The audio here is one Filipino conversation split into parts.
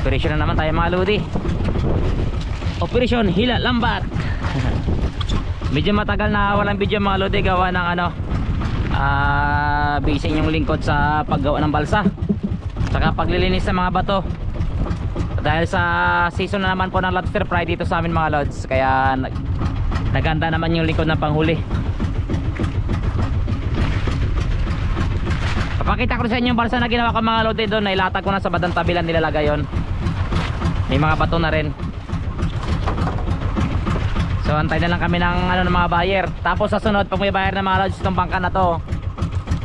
Operasyon na naman tayo mga lodi. Operasyon Hila Lambat. Medyo matagal na walang video mga lodi, gawa ng busy yung lingkod sa paggawa ng balsa saka paglilinis ng mga bato dahil sa season na naman po ng lobster fry dito sa amin mga lods, kaya naganda naman yung lingkod ng panghuli. Papakita ko sa inyo yung balsa na ginawa ko mga lodi doon, nailatag ko na sa badang tabilan, nilalagay yon, may mga bato na rin. So antay na lang kami ng ng mga buyer. Tapos sa sunod pag may buyer na mga lods, itong bangka na to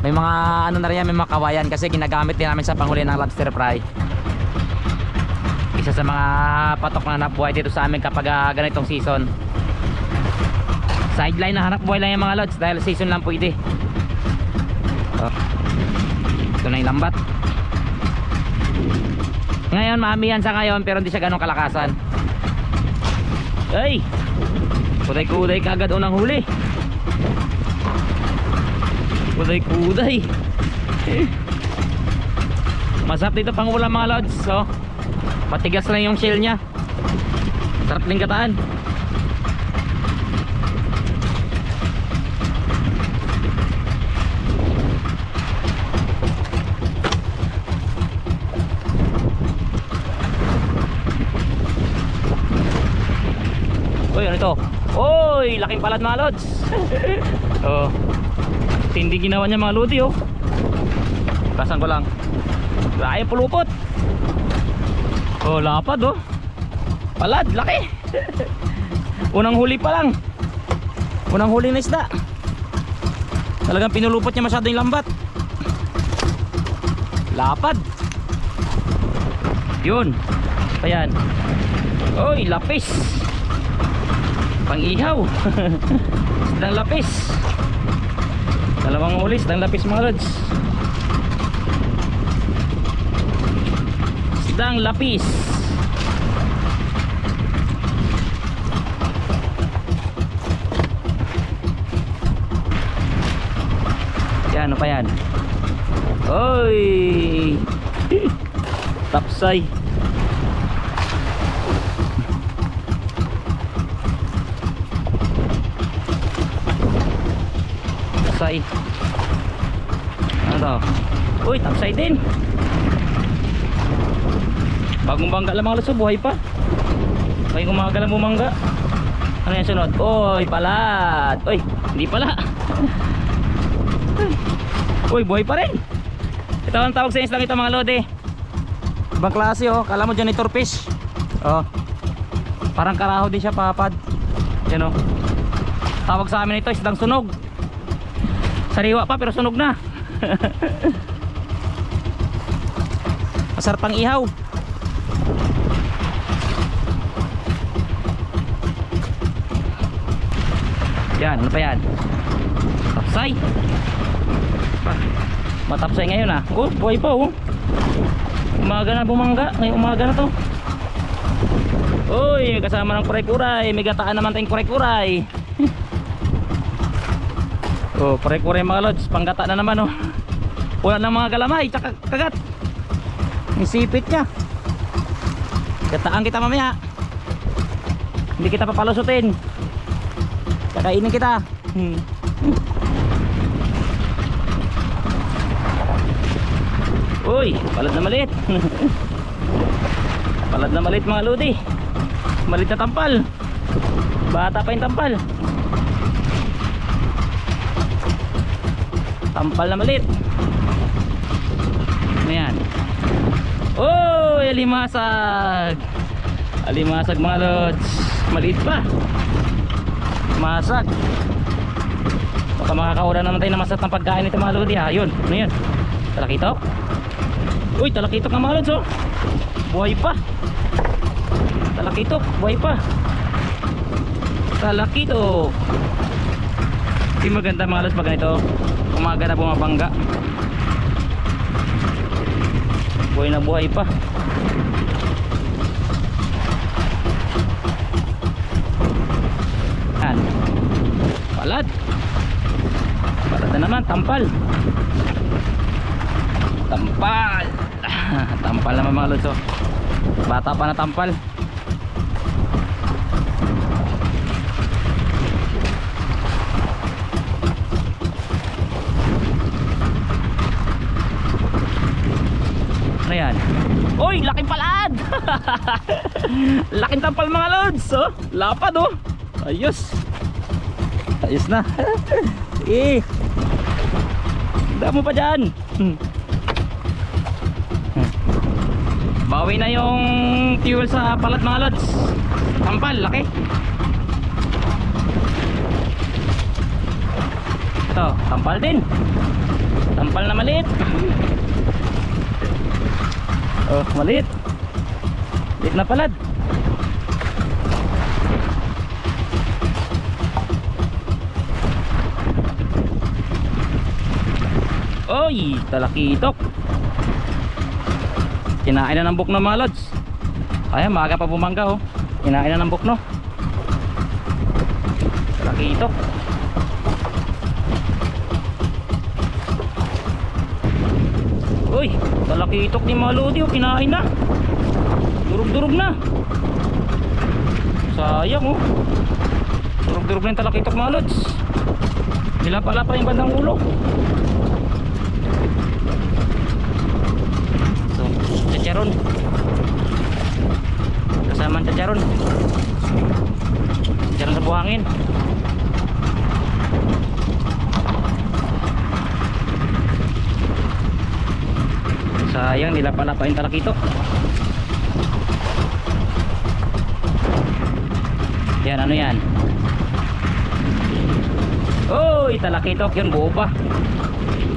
may mga na rin yan, may mga kawayan kasi ginagamit din namin sa panghuli ng lobster fry. Isa sa mga patok na hanap buhay dito sa amin kapag ganitong season. Sideline na hanap buhay lang yung mga lods dahil season lang pwede. Ito na yung lambat. Ngayon maamihan sa ngayon pero hindi siya ganong kalakasan. Ay! Kuday-kuday kagad unang huli. Kuday-kuday. Masarap dito pang ulam mga lods. So, matigas lang yung shell nya. Sarap din kataan. Uy, ano ito? Uy, laking palad mga lods. Oh, tindi ginawa niya mga lodi oh. Kasan ko lang. Ay, pulupot. Oh, lapad oh. Palad, laki. Unang huli pa lang. Unang huli na isda. Talagang pinulupot niya masyado yung lambat. Lapad. Yun. Ayan. Uy, lapis. Pang-ihaw. Isdang lapis. Dalawang huli, isdang lapis mga lods. Isdang lapis. Yan, ano pa yan? Oy! Tapsay. Tapsay. Ano to? Uy, tapsay din. Bagong bangga lang mga lods, buhay pa. Kaya umaga lang bumangga. Ano yan sunod? Uy, palad. Uy, hindi pala. Uy, buhay pa rin. Ito ang tawag sa islang ito mga lodi. Ibang klase oh. Kala mo janitor fish. Oh. Parang karaho din siya, papad. Yan oh. Tawag sa amin ito isdang sunog. Sariwa pa pero sunog na. Masarap pang ihaw. Yan, ano pa yan? Tapsay. Matapsay ngayon ah. Oh, buhay pa oh. Umaga na bumangga. Ngayong umaga na to. Uy, kasama ng kuray-kuray. May gataan naman tayong kuray-kuray. Oh, kuray-kuray mga lods. Panggata na naman oh. Wala ng mga galamay, tsaka kagat. Yung sipit nya. Gataan kita mamaya. Hindi kita papalusutin. Kakainin kita. Uy, palad na maliit. Palad na maliit mga lodi. Maliit na tampal. Bata pa yung tampal. Tampal na maliit. Ano yan? Oh, alimasag. Alimasag mga lods. Maliit pa. Masag. Baka makakaula naman tayo na masat ng pagkain nito mga lodi ha. Yun, ano yan? Talakito? Uy, talakito ka mga lods oh. Buhay pa. Talakito, buhay pa. Talakito. Hindi maganda mga lods pag ganito. Umaga na bumabangga. Buhay na buhay pa. Yan. Palad. Palad na naman, tampal. Tampal. Tampal naman mga lods oh. Bata pa na tampal. Ano yan? Uy, laking palad! Laking tampal mga lods, oh. Lapad, oh. Ayos. Ayos na. Eh. Damo pa dyan. Bawi na yung fuel sa palad mga lods. Tampal, laki. Ito, tampal din. Tampal na maliit. Oh, maliit. Maliit na palad. Oy, talakitok. Kinain na ng bukno mga lods. Ayan, maaga pa bumangga, oh. Kinain na ng bukno. Talakitok. Uy, talakitok ni mga lodi, oh. Kinain na. Durug-durug na. Sayang, oh. Durug-durug na yung talakitok mga lods. Nilapa-lapa yung bandang ulo. So, chacharon. Kasama ang chacharon. Chacharon sa buhangin. Sayang, nilapa-lapa yung talakitok. Yan, ano yan? Oy, talakitok yun, buo pa.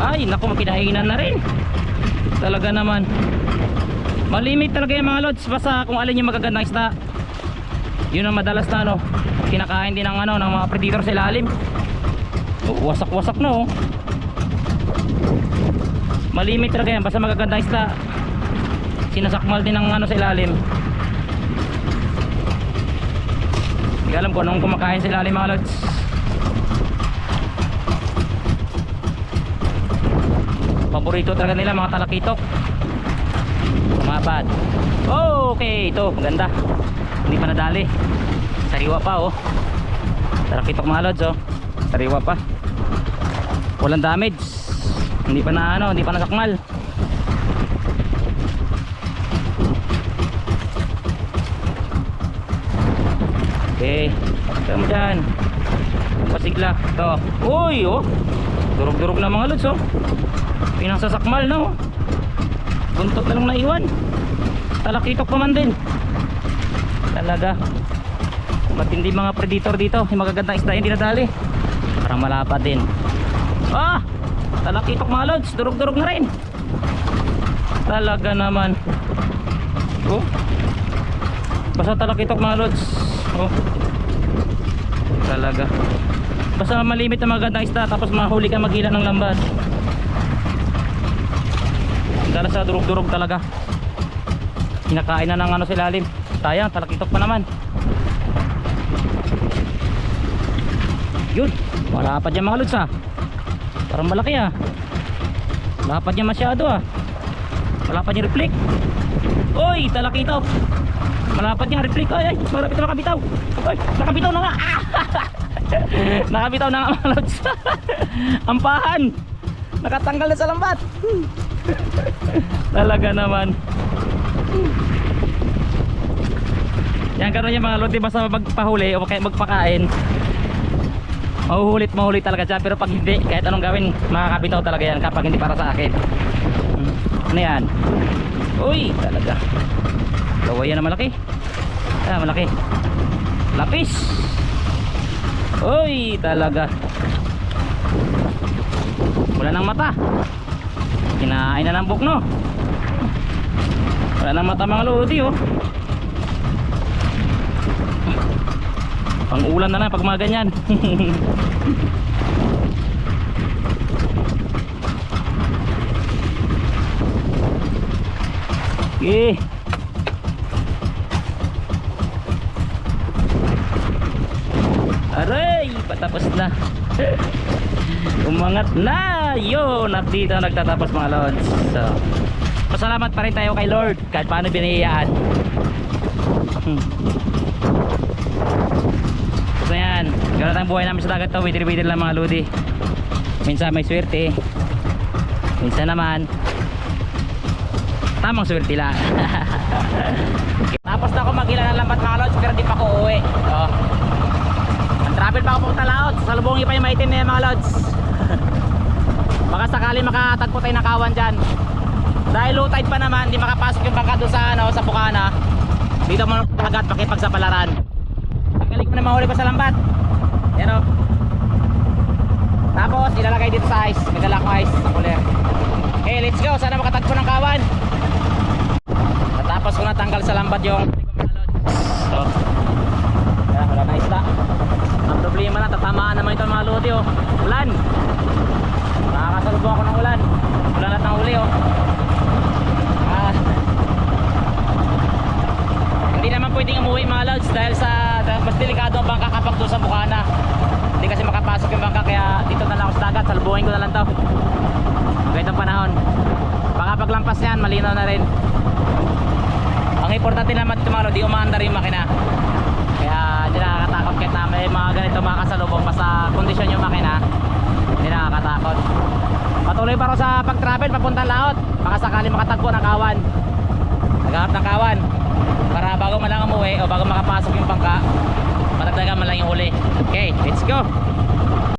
Ay, naku, makinahinan na rin. Talaga naman. Malimit talaga yung mga lods. Basta kung alin yung magagandang isda, yun ang madalas na ano, kinakain din ng ano, ng mga predator sa ilalim. Oh, wasak-wasak na, oh. Malimit talaga yan, basta magagandang isda, sinasakmal din ng ano sa ilalim. Hindi alam ko anong kumakain sa ilalim mga lods. Paborito talaga nila mga talakitok. Kumapad. Oh, okay, ito maganda. Hindi pa nadali. Sariwa pa, oh. Talakitok mga lods, oh. Sariwa pa. Walang damage. Hindi pa na ano, hindi pa nasakmal. Okay, ito mo dyan. Pasigla. Ito. Uy, oh. Durog-durog na mga lods, oh. Pinasasakmal na, oh. Buntot na lang naiwan. Talakitok pa man din. Talaga. Matindi mga predator dito. Yung magagandang isda hindi nadali. Parang malapad din. Ah! Talakitok mga lods. Durog-durog na rin. Talaga naman. Oh. Basta talakitok mga lods. Oh. Talaga. Basta malimit na magandang isda tapos mahuli ka maghila ng lambat. Dala sa durog-durog talaga. Kinakain na ng ano sa ilalim. Sayang, talakitok pa naman. Yun, malapad yan mga lods, ah. Parang malaki, ah. Malapad yan masyado, ah. Malapad yung reflect. Uy, talakitok. Malapad yung reflect. Ay, marapit na nakabitaw. Uy, nakabitaw na nga. Nakabitaw na nga mga lods. Ampahan. Nakatanggal na sa lambat. Talaga naman. Yan, karon yung mga lodi, basta magpahuli o kaya magpakain, mahuhulit talaga dyan. Pero pag hindi, kahit anong gawin, makakabitaw talaga yan kapag hindi para sa akin. Ano yan? Uy, talaga kawayan na malaki. Ah, malaki. Lapis. Uy, talaga wala nang mata. Kinain na ng bukno. Wala nang mata mga lodi, oh. Pang ulam na lang pag mga ganyan. Okay. Aray, patapos na. Umangat na. Yun, at dito nagtatapos mga lods. So Pasalamat pa rin tayo kay Lord kahit paano binihiyaan. So yan, ganun ang buhay namin sa dagat to. Bitir-bitir lang mga lodi. Minsan may swerte, minsan naman tamang swerte lang. Tapos na ako mag-ila ng lambat mga lods, pero di pa ako uuwi. Ang travel pa ako punta laot. Salubungin pa yung maitim na yan mga lods. Baka sakali makatagpo tayo ng kawan dyan. Dahil low tide pa naman, di makapasok yung bangka doon sa, sa Bukana. Dito mo agad pakipagsapalaran. Galing ko na mahuli ko sa lambat. Yan o. Tapos ilalagay dito sa ice. May dala ko ice sa cooler. Okay, let's go. Sana makatagpo ng kawan. Tapos ko natanggal sa lambat yung so, yan, wala na isda. Ang problema na, tatamaan naman ito mga lodi oh. Ulan. Nakakasalubong ako ng ulan. Ulan at ng uli oh. Hindi naman pwedeng umuwi mga lods dahil sa mas delikado ang bangka kapag doon sa Bukana. Hindi kasi makapasok yung bangka, kaya dito na lang ako sa dagat. Salubungin ko na lang to ganitong panahon. Baka paglampas yan malinaw na rin. Ang importante naman dito mga lods, di umaandar yung makina. Kaya hindi nakakatakot kahit na may mga ganito mga kasalubong. Basta kondisyon yung makina, hindi nakakatakot. Patuloy pa rin sa pag-travel papuntang laot. Baka sakali makatagpo ng kawan. Naghahanap ng kawan para bago man lang umuwi o bago makapasok yung bangka, matagdagan man lang yung huli. Okay, let's go.